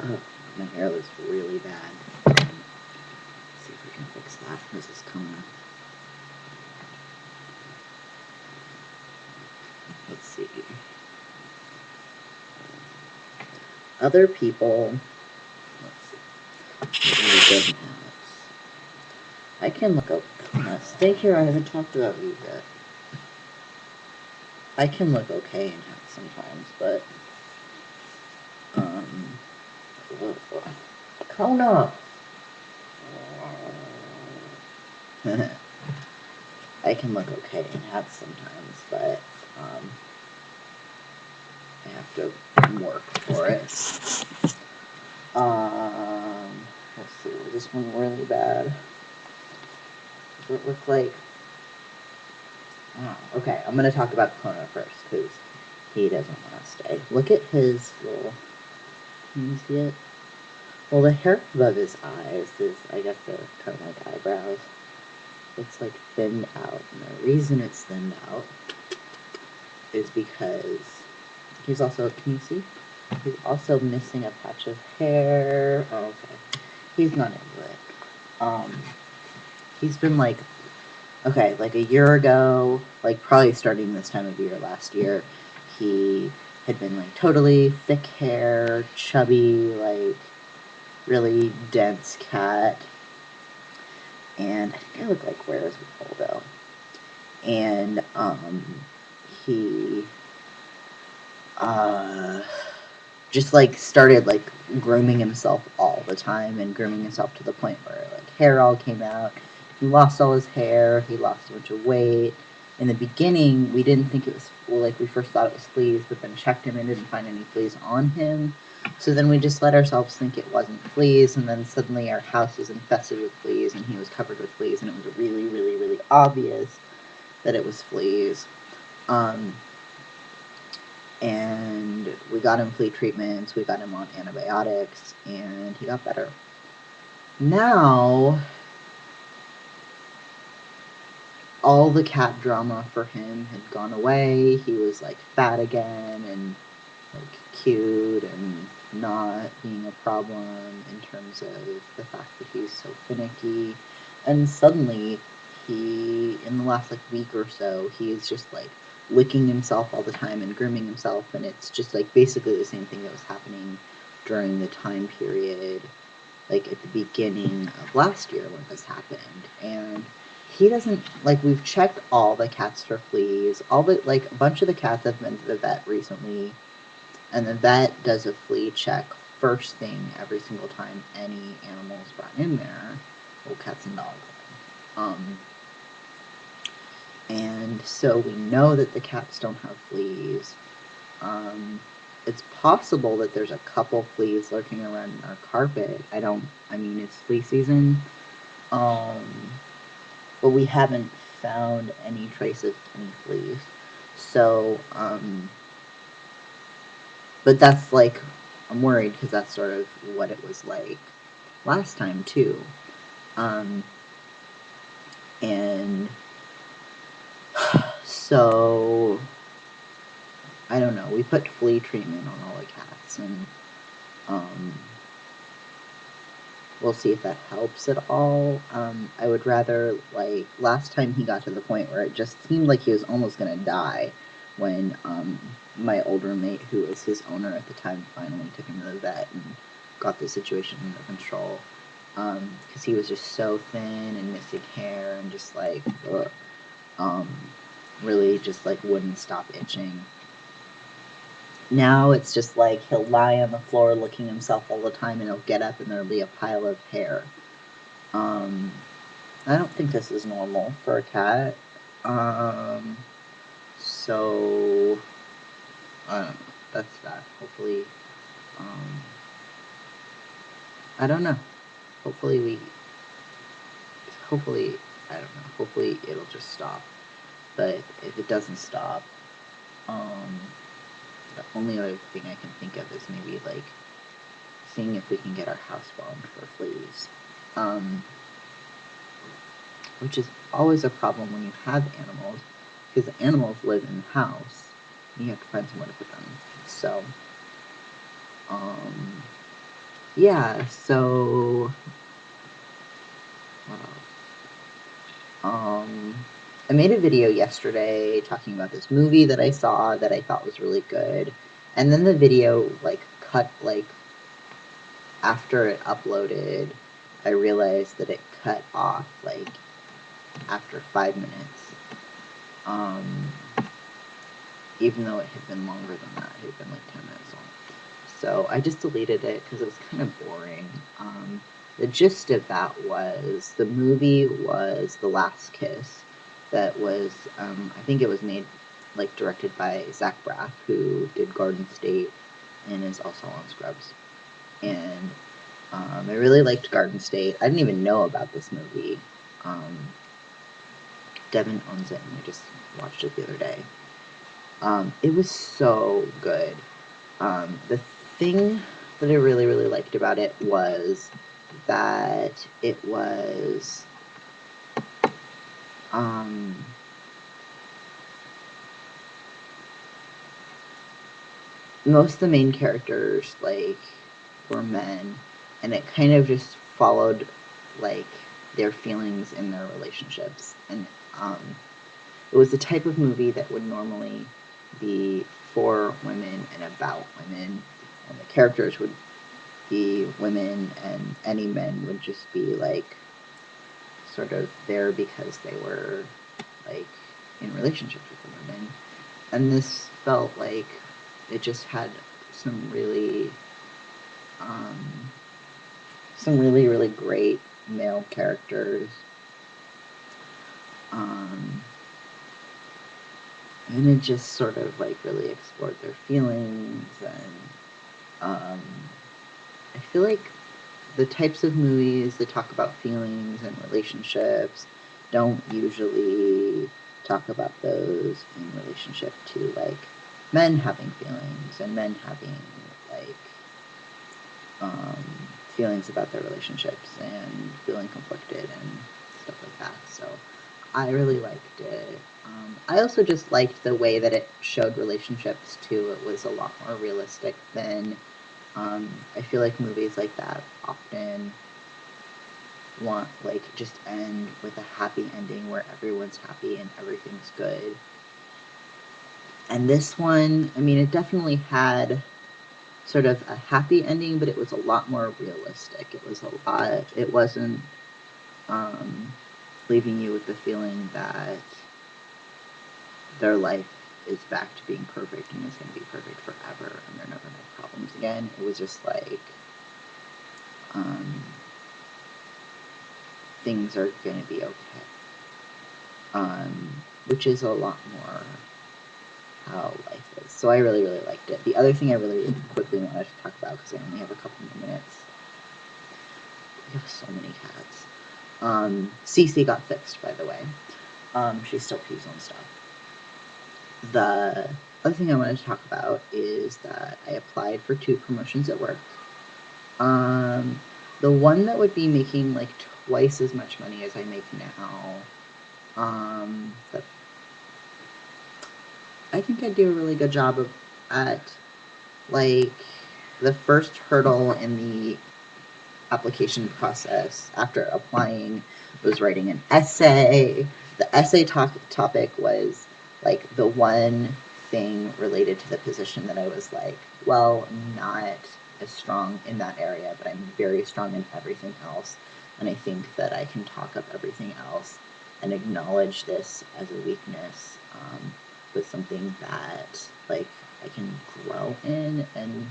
Ugh, my hair looks really bad. Let's see if we can fix that. This is Kona. Let's see. Other people. Let's see. Really good hats. I can look up Kona. Stay here. I haven't talked about you yet. I can look okay in hats sometimes, but um, Kona. I can look okay in hats sometimes, but um, I have to work for it. Let's see, was this one really bad? Does it look like... Oh, okay, I'm going to talk about Kona first, because he doesn't want to stay. Look at his little... Can you see it? Well, the hair above his eyes is, I guess they're kind of like eyebrows. It's like thinned out, and the reason it's thinned out is because he's also, can you see? He's also missing a patch of hair. Oh, okay. He's not into it. He's been like, okay, like a year ago, like probably starting this time of year last year, he had been like totally thick hair, chubby, like really dense cat. And I think I look like Where's Waldo. And he just like started like grooming himself all the time and grooming himself to the point where like hair all came out. He lost all his hair. He lost a bunch of weight. In the beginning, we didn't think it was, well, like we first thought it was fleas, but then checked him and didn't find any fleas on him. So then we just let ourselves think it wasn't fleas, and then suddenly our house was infested with fleas, and he was covered with fleas, and it was really, really, really obvious that it was fleas. And we got him flea treatments, we got him on antibiotics, and he got better. Now, all the cat drama for him had gone away. He was like fat again and like cute and not being a problem in terms of the fact that he's so finicky. And suddenly, in the last like week or so, he is just like licking himself all the time and grooming himself, and it's just like basically the same thing that was happening during the time period, like at the beginning of last year when this happened. And he doesn't, like, we've checked all the cats for fleas, all the, like, a bunch of the cats have been to the vet recently, and the vet does a flea check first thing every single time any animal is brought in there. Well, cats and dogs. And so we know that the cats don't have fleas. It's possible that there's a couple fleas lurking around in our carpet. I mean, it's flea season. But we haven't found any trace of any fleas. So, but that's like, I'm worried because that's sort of what it was like last time too. And so, I don't know. We put flea treatment on all the cats, and we'll see if that helps at all. I would rather, like, last time he got to the point where it just seemed like he was almost going to die when my old roommate, who was his owner at the time, finally took him to the vet and got the situation under control. Because he was just so thin and missing hair and just like, really just like wouldn't stop itching. Now it's just like he'll lie on the floor licking himself all the time, and he'll get up and there'll be a pile of hair. I don't think this is normal for a cat. So I don't know. That's that. Hopefully, I don't know. Hopefully, I don't know. Hopefully it'll just stop. But if it doesn't stop, the only other thing I can think of is maybe like seeing if we can get our house bombed for fleas. Which is always a problem when you have animals, because the animals live in the house, and you have to find somewhere to put them. So, Yeah, so what else? I made a video yesterday talking about this movie that I saw that I thought was really good, and then the video like cut like after it uploaded. I realized that it cut off like after 5 minutes. Um, Even though it had been longer than that, it had been like 10 minutes long. So I just deleted it because it was kind of boring. The gist of that was the movie was The Last Kiss. That was, I think it was made, like, directed by Zach Braff, who did Garden State and is also on Scrubs. And I really liked Garden State. I didn't even know about this movie. Um, Devin owns it, and I just watched it the other day. It was so good. The thing that I really, really liked about it was that it was most of the main characters like were men, and it kind of just followed like their feelings in their relationships, and it was the type of movie that would normally be for women and about women, and the characters would be women, and any men would just be like sort of there because they were like in relationships with the women. And this felt like it just had some really um, really great male characters, um, and it just sort of like really explored their feelings. And I feel like the types of movies that talk about feelings and relationships don't usually talk about those in relationship to like men having feelings and men having like um, feelings about their relationships and feeling conflicted and stuff like that. So I really liked it. I also just liked the way that it showed relationships too. It was a lot more realistic than I feel like movies like that often want like just end with a happy ending where everyone's happy and everything's good. And this one, I mean, it definitely had sort of a happy ending, but it was a lot more realistic. It was a lot, it wasn't um, leaving you with the feeling that their life is back to being perfect and is going to be perfect forever and they're never going to have problems again. It was just like, um, things are going to be okay. Which is a lot more how life is. So I really, really liked it. The other thing I really quickly wanted to talk about, because I only have a couple more minutes, we have so many cats. Cece got fixed, by the way. She still pees on stuff. The other thing I wanted to talk about is that I applied for 2 promotions at work. The one that would be making like twice as much money as I make now, that I think I do a really good job of at like the first hurdle in the application process after applying was writing an essay. The essay topic was like the one thing related to the position that I was like, well, not as strong in that area, but I'm very strong in everything else. And I think that I can talk up everything else and acknowledge this as a weakness, with something that like I can grow in, and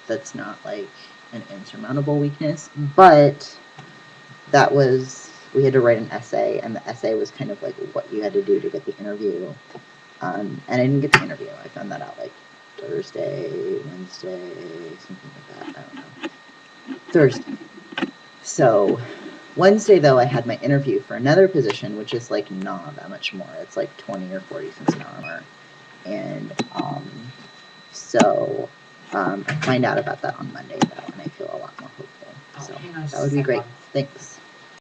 that's not like an insurmountable weakness. But that was, we had to write an essay, and the essay was kind of like what you had to do to get the interview. And I didn't get the interview. I found that out like Thursday, Wednesday, something like that. I don't know. Thursday. So Wednesday, though, I had my interview for another position, which is like not that much more. It's like 20 or 40 cents an hour. And so I find out about that on Monday, though, and I feel a lot more hopeful. So that would be great. Thanks.